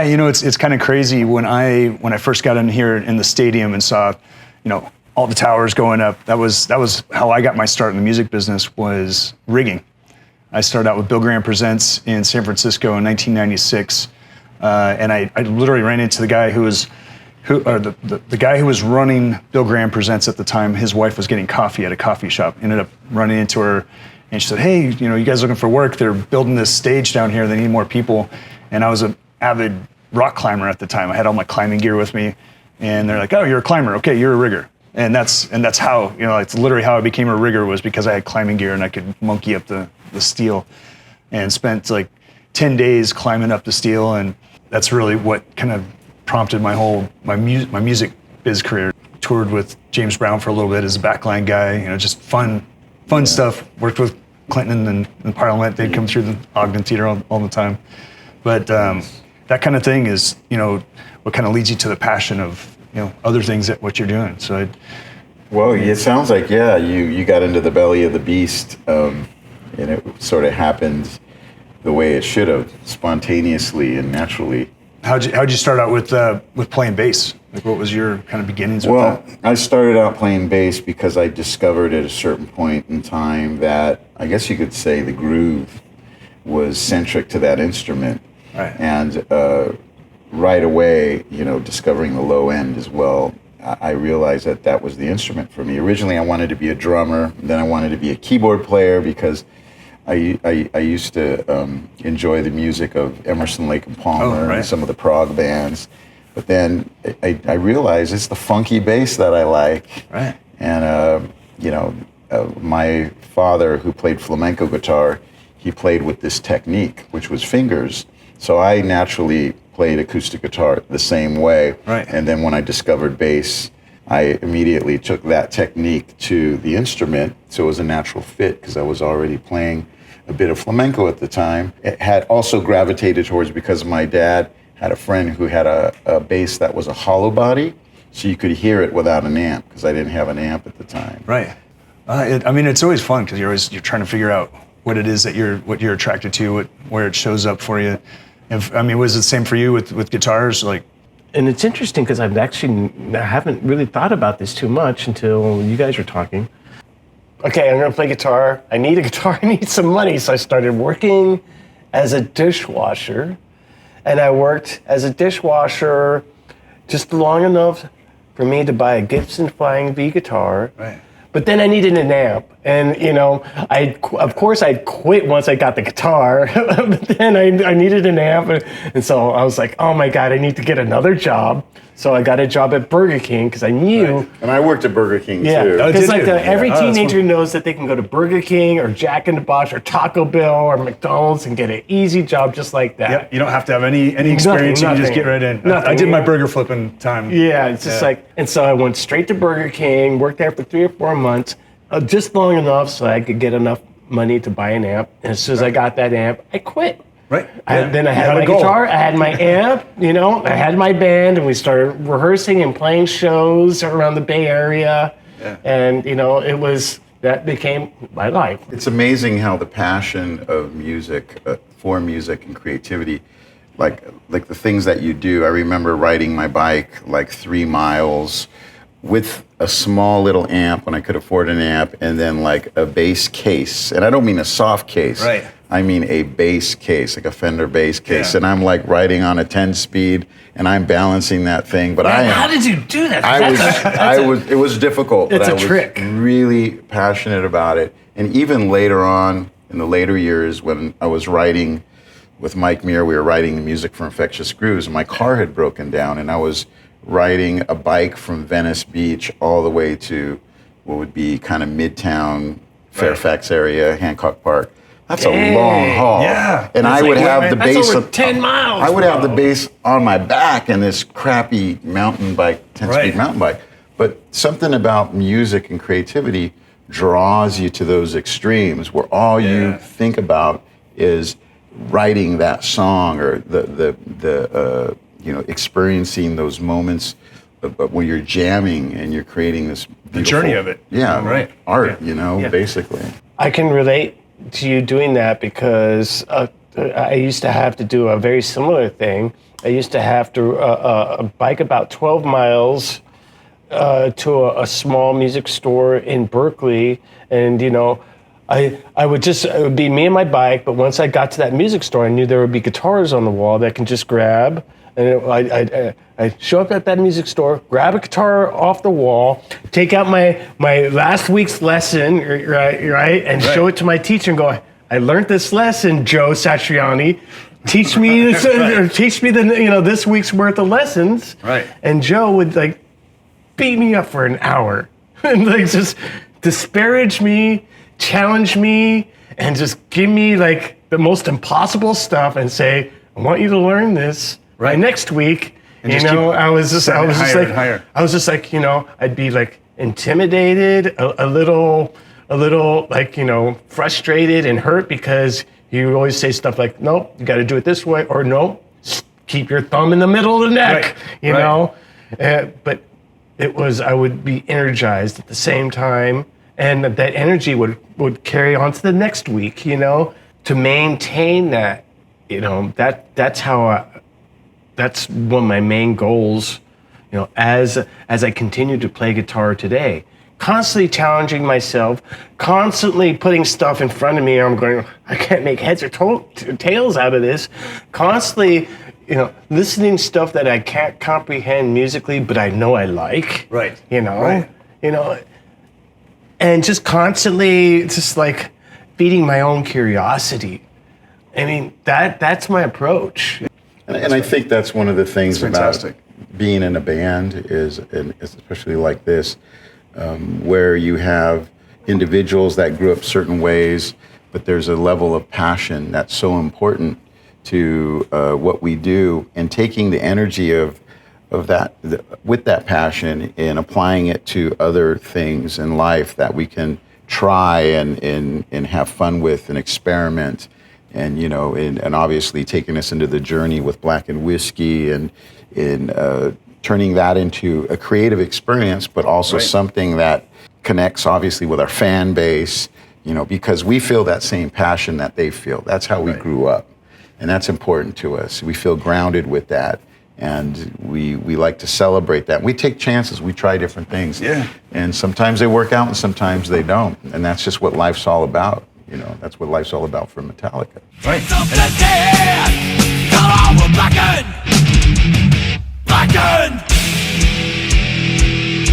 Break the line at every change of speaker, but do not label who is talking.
it's kind of crazy when I first got in here in the stadium and saw, all the towers going up. That was how I got my start in the music business, was rigging. I started out with Bill Graham Presents in San Francisco in 1996, and I literally ran into the guy the guy who was running Bill Graham Presents at the time. His wife was getting coffee at a coffee shop. Ended up running into her, and she said, "Hey, you guys looking for work? They're building this stage down here. They need more people." And I was an avid rock climber at the time. I had all my climbing gear with me, and they're like, "Oh, you're a climber. Okay, you're a rigger." And that's how, it's literally how I became a rigger, was because I had climbing gear and I could monkey up the steel, and spent like 10 days climbing up the steel. And that's really what kind of prompted my music biz career. Toured with James Brown for a little bit as a backline guy, just fun stuff. Worked with Clinton and Parliament. They'd come through the Ogden Theater all the time. But that kind of thing is, what kind of leads you to the passion of, other things that what you're doing. So
well, it sounds like, you got into the belly of the beast, and it sort of happened the way it should have, spontaneously and naturally.
How'd you start out with playing bass? Like, what was your kind of beginnings with that?
Well, I started out playing bass because I discovered at a certain point in time that, I guess you could say, the groove was centric to that instrument.
Right.
And right away, discovering the low end as well, I realized that was the instrument for me. Originally, I wanted to be a drummer, then I wanted to be a keyboard player, because I used to enjoy the music of Emerson, Lake and Palmer, and some of the prog bands. But then I realized it's the funky bass that I like.
Right.
And my father, who played flamenco guitar, he played with this technique, which was fingers. So I naturally played acoustic guitar the same way.
Right.
And then when I discovered bass, I immediately took that technique to the instrument. So it was a natural fit, because I was already playing a bit of flamenco at the time. It had also gravitated towards, because my dad had a friend who had a bass that was a hollow body, so you could hear it without an amp, because I didn't have an amp at the time.
Right. It's always fun, because you're trying to figure out what it is that what you're attracted to, where it shows up for you. Was it the same for you with guitars?
And it's interesting, because I haven't really thought about this too much until you guys were talking. Okay, I'm gonna play guitar. I need a guitar, I need some money. So I started working as a dishwasher, and I worked as a dishwasher just long enough for me to buy a Gibson Flying V guitar.
Right.
But then I needed an amp, and I'd quit once I got the guitar, but then I needed an amp, and so I was like, oh my God, I need to get another job. So I got a job at Burger King, because I knew.
Right. And I worked at Burger King too.
Because every teenager knows that they can go to Burger King or Jack in the Box or Taco Bell or McDonald's and get an easy job just like that.
Yep. You don't have to have any experience. You can just get right in. I did my burger flipping time.
Yeah, it's just and so I went straight to Burger King, worked there for 3 or 4 months, just long enough so I could get enough money to buy an amp. And as soon as I got that amp, I quit.
Right.
Then I had my guitar, I had my amp, I had my band, and we started rehearsing and playing shows around the Bay Area. Yeah. And, that became my life.
It's amazing how the passion of music, for music and creativity, like the things that you do. I remember riding my bike 3 miles with a small little amp when I could afford an amp, and then a bass case. And I don't mean a soft case.
Right.
I mean a bass case, like a Fender bass case. Yeah. And I'm riding on a 10-speed, and I'm balancing that thing. But
how did you do that?
It was difficult.
It's
but
a trick.
I was really passionate about it. And even later on, in the later years, when I was writing with Mike Muir, we were writing the music for Infectious Grooves, and my car had broken down, and I was riding a bike from Venice Beach all the way to what would be kind of Midtown, Fairfax area, Hancock Park. That's a long haul.
Yeah.
And I would have the bass.
That's over 10 miles.
I would have the bass on my back in this crappy mountain bike, 10-speed mountain bike. But something about music and creativity draws you to those extremes where all you think about is writing that song, or the experiencing those moments when you're jamming and you're creating this beautiful,
the journey of it.
Yeah,
right.
Art, basically.
I can relate to you doing that, because I used to have to do a very similar thing, I used to have to bike about 12 miles to a small music store in Berkeley, and it would be me and my bike, but once I got to that music store, I knew there would be guitars on the wall that I can just grab, and I'd show up at that music store, grab a guitar off the wall, take out my last week's lesson, right, and show it to my teacher and go, I learned this lesson, Joe Satriani. Teach me this, or teach me this week's worth of lessons.
Right.
And Joe would beat me up for an hour and just disparage me, challenge me, and just give me the most impossible stuff and say, I want you to learn this by next week. And I was just like, I'd be intimidated, a little frustrated and hurt because you always say stuff like, nope, you got to do it this way, or nope, keep your thumb in the middle of the neck, you know? But I would be energized at the same time, and that energy would carry on to the next week, to maintain that, that's one of my main goals, as I continue to play guitar today. Constantly challenging myself, constantly putting stuff in front of me. I'm going, I can't make heads or tails out of this. Constantly, listening stuff that I can't comprehend musically, but I know I like.
Right.
And just constantly, feeding my own curiosity. I mean, that's my approach.
And I think that's one of the things about being in a band is, and especially like this, where you have individuals that grew up certain ways, but there's a level of passion that's so important to what we do, and taking the energy of that with that passion and applying it to other things in life that we can try and have fun with and experiment, and and obviously taking us into the journey with Blackened Whiskey and turning that into a creative experience, but also something that connects obviously with our fan base, because we feel that same passion that they feel. That's how we grew up, and that's important to us. We feel grounded with that, and we like to celebrate that. We take chances, we try different things, and sometimes they work out and sometimes they don't, and that's just what life's all about. That's what life's all about for Metallica.
Right.